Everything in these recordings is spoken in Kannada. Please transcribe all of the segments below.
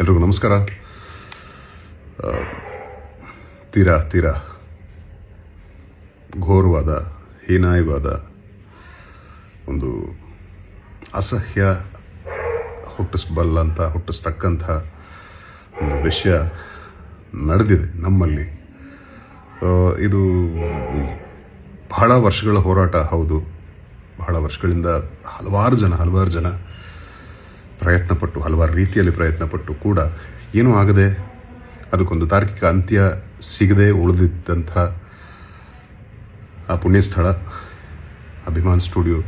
ಎಲ್ರಿಗೂ ನಮಸ್ಕಾರ. ತೀರಾ ತೀರಾ ಘೋರವಾದ ಹೀನಾಯವಾದ ಒಂದು ಅಸಹ್ಯ ಹುಟ್ಟಿಸ್ತಕ್ಕಂಥ ಒಂದು ವಿಷಯ ನಡೆದಿದೆ ನಮ್ಮಲ್ಲಿ. ಇದು ಬಹಳ ವರ್ಷಗಳ ಹೋರಾಟ. ಹೌದು, ಬಹಳ ವರ್ಷಗಳಿಂದ ಹಲವಾರು ಜನ ಪ್ರಯತ್ನಪಟ್ಟು, ಹಲವಾರು ರೀತಿಯಲ್ಲಿ ಪ್ರಯತ್ನಪಟ್ಟು ಕೂಡ ಏನೂ ಆಗದೆ, ಅದಕ್ಕೊಂದು ತಾರ್ಕಿಕ ಅಂತ್ಯ ಸಿಗದೆ ಉಳಿದಿದ್ದಂಥ ಆ ಪುಣ್ಯಸ್ಥಳ ಅಭಿಮಾನ್ ಸ್ಟುಡಿಯೋ,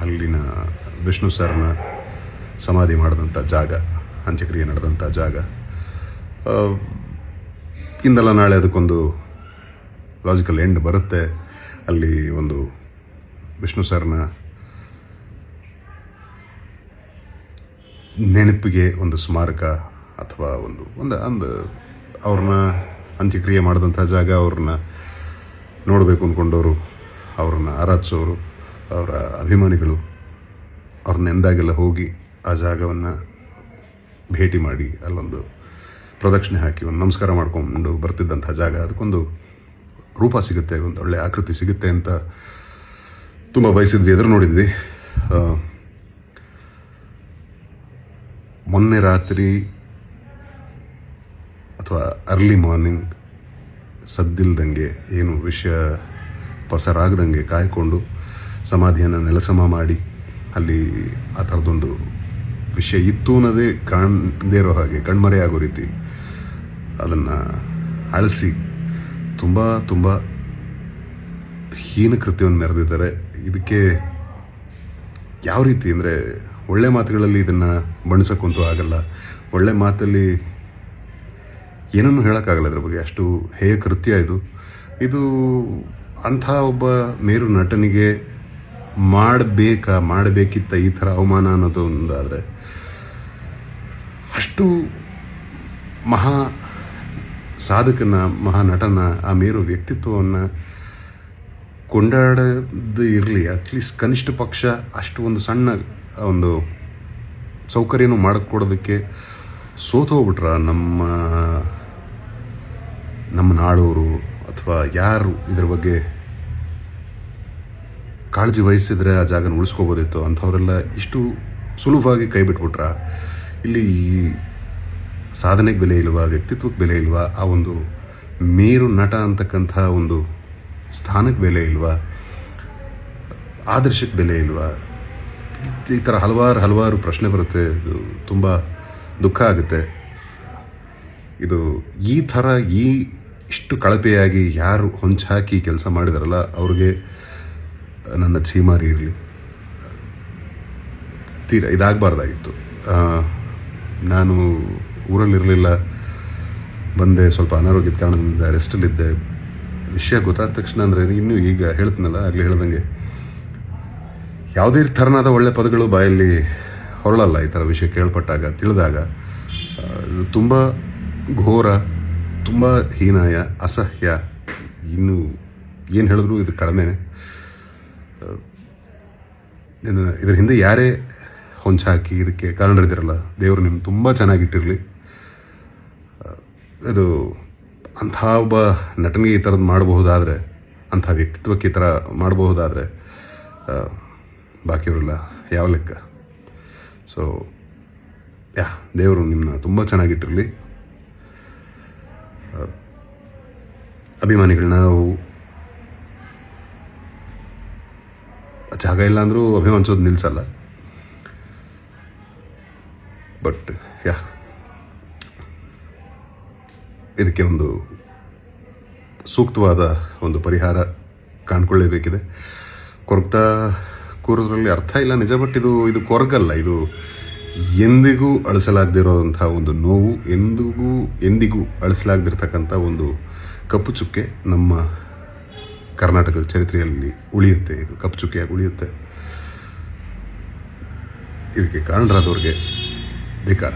ಅಲ್ಲಿನ ವಿಷ್ಣು ಸರ್ನ ಸಮಾಧಿ ಮಾಡಿದಂಥ ಜಾಗ, ಅಂತ್ಯಕ್ರಿಯೆ ನಡೆದಂಥ ಜಾಗ, ಇಂದಲ್ಲ ನಾಳೆ ಅದಕ್ಕೊಂದು ಲಾಜಿಕಲ್ ಎಂಡ್ ಬರುತ್ತೆ. ಅಲ್ಲಿ ಒಂದು ವಿಷ್ಣು ಸರ್ನ ನೆನಪಿಗೆ ಒಂದು ಸ್ಮಾರಕ ಅಥವಾ ಒಂದು ಅವ್ರನ್ನ ಅಂತ್ಯಕ್ರಿಯೆ ಮಾಡಿದಂಥ ಜಾಗ, ಅವ್ರನ್ನ ನೋಡಬೇಕು ಅಂದ್ಕೊಂಡವರು, ಅವ್ರನ್ನ ಆರಾಧಿಸೋರು, ಅವರ ಅಭಿಮಾನಿಗಳು ಅವ್ರನ್ನ ಎಂದಾಗೆಲ್ಲ ಹೋಗಿ ಆ ಜಾಗವನ್ನು ಭೇಟಿ ಮಾಡಿ ಅಲ್ಲೊಂದು ಪ್ರದಕ್ಷಿಣೆ ಹಾಕಿ ಒಂದು ನಮಸ್ಕಾರ ಮಾಡ್ಕೊಂಡು ಬರ್ತಿದ್ದಂಥ ಜಾಗ, ಅದಕ್ಕೊಂದು ರೂಪ ಸಿಗುತ್ತೆ, ಒಂದು ಒಳ್ಳೆ ಆಕೃತಿ ಸಿಗುತ್ತೆ ಅಂತ ತುಂಬ ಬಯಸಿದ್ವಿ, ಎದುರು ನೋಡಿದ್ವಿ. ಮೊನ್ನೆ ರಾತ್ರಿ ಅಥವಾ ಅರ್ಲಿ ಮಾರ್ನಿಂಗ್ ಸದ್ದಿಲ್ದಂಗೆ, ಏನು ವಿಷಯ ಪಸರಾಗದಂಗೆ ಕಾಯ್ಕೊಂಡು ಸಮಾಧಿಯನ್ನು ನೆಲಸಮ ಮಾಡಿ ಅಲ್ಲಿ ಆ ಥರದೊಂದು ವಿಷಯ ಇತ್ತು ಅನ್ನೋದೇ ಕಾಣದೇ ಇರೋ ಹಾಗೆ, ಕಣ್ಮರೆಯಾಗೋ ರೀತಿ ಅದನ್ನು ಅಳಿಸಿ ತುಂಬ ತುಂಬ ಹೀನ ಕೃತ್ಯವನ್ನು ಮೆರೆದಿದ್ದಾರೆ. ಇದಕ್ಕೆ ಯಾವ ರೀತಿ ಅಂದರೆ, ಒಳ್ಳೆ ಮಾತುಗಳಲ್ಲಿ ಇದನ್ನು ಬಣ್ಣಿಸೋಕ್ಕಂತೂ ಆಗಲ್ಲ, ಒಳ್ಳೆ ಮಾತಲ್ಲಿ ಏನನ್ನೂ ಹೇಳೋಕ್ಕಾಗಲ್ಲ ಇದ್ರ ಬಗ್ಗೆ, ಅಷ್ಟು ಹೇಯ ಕೃತ್ಯ ಇದು ಅಂಥ ಒಬ್ಬ ಮೇರು ನಟನಿಗೆ ಮಾಡಬೇಕಿತ್ತ ಈ ಥರ ಅವಮಾನ ಅನ್ನೋದು ಒಂದಾದರೆ, ಅಷ್ಟು ಮಹಾ ಸಾಧಕನ, ಮಹಾನಟನ, ಆ ಮೇರು ವ್ಯಕ್ತಿತ್ವವನ್ನು ಕೊಂಡಾಡದು ಇರಲಿ, ಅಟ್ಲೀಸ್ಟ್ ಕನಿಷ್ಠ ಪಕ್ಷ ಅಷ್ಟು ಒಂದು ಸಣ್ಣ ಒಂದು ಸೌಕರ್ಯನೂ ಮಾಡಿಕೊಡೋದಕ್ಕೆ ಸೋತು ಹೋಗ್ಬಿಟ್ರ ನಮ್ಮ ನಾಡೋರು, ಅಥವಾ ಯಾರು ಇದ್ರ ಬಗ್ಗೆ ಕಾಳಜಿ ವಹಿಸಿದ್ರೆ ಆ ಜಾಗನ ಉಳಿಸ್ಕೋಬೋದಿತ್ತು, ಅಂಥವರೆಲ್ಲ ಇಷ್ಟು ಸುಲಭವಾಗಿ ಕೈ ಬಿಟ್ಬಿಟ್ರ. ಇಲ್ಲಿ ಸಾಧನೆಗೆ ಬೆಲೆ ಇಲ್ವಾ, ವ್ಯಕ್ತಿತ್ವಕ್ಕೆ ಬೆಲೆ ಇಲ್ವಾ, ಆ ಒಂದು ಮೇರು ನಟ ಅಂತಕ್ಕಂಥ ಒಂದು ಸ್ಥಾನಕ್ಕೆ ಬೆಲೆ ಇಲ್ವಾ, ಆದರ್ಶಕ್ಕೆ ಬೆಲೆ ಇಲ್ವಾ? ಈ ಥರ ಹಲವಾರು ಪ್ರಶ್ನೆ ಬರುತ್ತೆ. ಇದು ತುಂಬ ದುಃಖ ಆಗುತ್ತೆ. ಇದು ಈ ಥರ ಇಷ್ಟು ಕಳಪೆಯಾಗಿ ಯಾರು ಹೊಂಚಾಕಿ ಕೆಲಸ ಮಾಡಿದಾರಲ್ಲ, ಅವ್ರಿಗೆ ನನ್ನ ಛೀಮಾರಿ ಇರಲಿ. ಇದಾಗಬಾರ್ದಾಗಿತ್ತು. ನಾನು ಊರಲ್ಲಿರಲಿಲ್ಲ, ಬಂದೆ, ಸ್ವಲ್ಪ ಅನಾರೋಗ್ಯದ ಕಾರಣದಿಂದ ರೆಸ್ಟಲ್ಲಿದ್ದೆ. ವಿಷಯ ಗೊತ್ತಾದ ತಕ್ಷಣ ಅಂದರೆ, ಇನ್ನೂ ಈಗ ಹೇಳ್ತೀನಲ್ಲ, ಆಗಲೇ ಹೇಳ್ದಂಗೆ ಯಾವುದೇ ಥರನಾದ ಒಳ್ಳೆ ಪದಗಳು ಬಾಯಲ್ಲಿ ಹೊರಳಲ್ಲ ಈ ಥರ ವಿಷಯ ಕೇಳ್ಪಟ್ಟಾಗ, ತಿಳಿದಾಗ. ಇದು ತುಂಬ ಘೋರ, ತುಂಬ ಹೀನಾಯ, ಅಸಹ್ಯ. ಇನ್ನು ಏನು ಹೇಳಿದ್ರು ಇದು ಕಡಿಮೆನೆ. ಇದ್ರ ಹಿಂದೆ ಯಾರೇ ಹೊಂಚಾಕಿ ಇದಕ್ಕೆ ಕಾರಣರಿದ್ದೀರಲ್ಲ, ದೇವರು ನಿಮ್ಗೆ ತುಂಬ ಚೆನ್ನಾಗಿಟ್ಟಿರಲಿ. ಇದು ಅಂಥ ಒಬ್ಬ ನಟನಿಗೆ ಈ ಥರದ್ದು ಮಾಡಬಹುದಾದರೆ, ಅಂಥ ವ್ಯಕ್ತಿತ್ವಕ್ಕೆ ಈ ಥರ ಮಾಡಬಹುದಾದರೆ, ಬಾಕಿಯವರೆಲ್ಲ ಯಾವ ಲೆಕ್ಕ? ಸೊ ದೇವರು ನಿಮ್ಮನ್ನ ತುಂಬ ಚೆನ್ನಾಗಿಟ್ಟಿರಲಿ. ಅಭಿಮಾನಿಗಳನ್ನ ನಾವು ಜಾಗ ಇಲ್ಲ ಅಂದರೂ ಅಭಿಮಾನಿಸೋದು ನಿಲ್ಲಿಸಲ್ಲ. ಬಟ್ ಇದಕ್ಕೆ ಒಂದು ಸೂಕ್ತವಾದ ಒಂದು ಪರಿಹಾರ ಕಾಣ್ಕೊಳ್ಳೇಬೇಕಿದೆ. ಕೊರಗ್ತಾ ಕೂರೋದ್ರಲ್ಲಿ ಅರ್ಥ ಇಲ್ಲ ನಿಜ, ಬಟ್ ಇದು ಕೊರಗಲ್ಲ. ಇದು ಎಂದಿಗೂ ಅಳಿಸಲಾಗದಿರೋಂಥ ಒಂದು ನೋವು, ಎಂದಿಗೂ ಅಳಿಸಲಾಗದಿರ್ತಕ್ಕಂಥ ಒಂದು ಕಪ್ಪು ಚುಕ್ಕೆ ನಮ್ಮ ಕರ್ನಾಟಕದ ಚರಿತ್ರೆಯಲ್ಲಿ ಉಳಿಯುತ್ತೆ. ಇದು ಕಪ್ಪು ಚುಕ್ಕೆಯಾಗಿ ಉಳಿಯುತ್ತೆ. ಇದಕ್ಕೆ ಕಾರಣರಾದವ್ರಿಗೆ ಧಿಕ್ಕಾರ.